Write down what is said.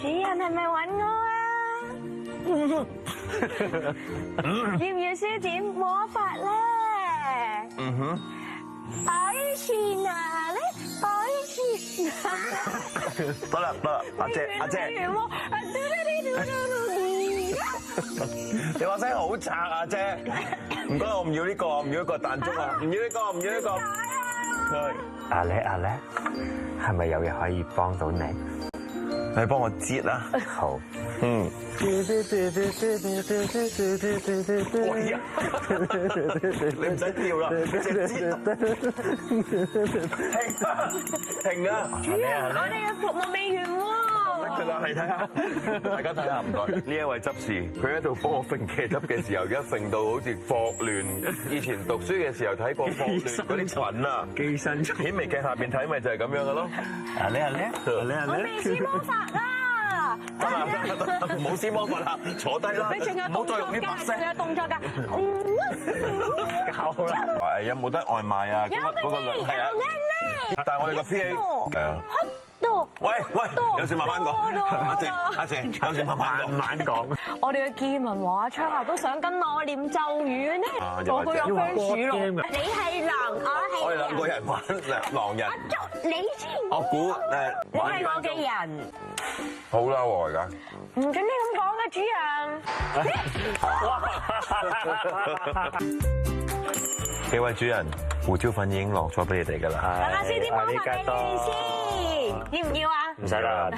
主人係咪揾我啊？要唔要施展魔法咧？嗯哼。擺錢啊咧，擺錢啊！得啦，阿姐，你話聲好賊啊，姐！唔該，我唔要呢個，唔要呢個彈鐘啊，唔要呢個，唔要呢個。阿叻，係咪有嘢可以幫到你？你幫我接啦。好。嗯。喂呀！你唔使跳啦，直接停啊！主人，我哋嘅服務未完喎。得啦，嚟睇下，大家睇下，唔該。呢一位執事，佢喺度幫我揈茄汁嘅時候，而家揈到好似霍亂。以前讀書嘅時候睇過霍亂嗰啲菌啊，寄生蟲。顯微鏡下邊睇咪就係咁樣嘅咯。阿叻，我未施魔法啊！得啦，唔好施魔法啦，坐低啦，唔好再用啲白色。仲有動作㗎。夠啦。誒，有冇得外賣啊？嗰個係啊。但係我哋個 PA 係啊。喂，有事慢慢講。阿姐，有事慢慢講。我哋嘅見聞話窗口都想跟我念咒語咧，個個有番薯龍。你係狼，我哋兩個人玩狼人。我捉你先。我估你係我嘅人。好嬲喎而家。唔準你咁講嘅，主人。幾位主人，胡椒粉已經落咗俾你哋㗎啦。等下施啲魔法俾你哋先，要唔要啊？唔使啦。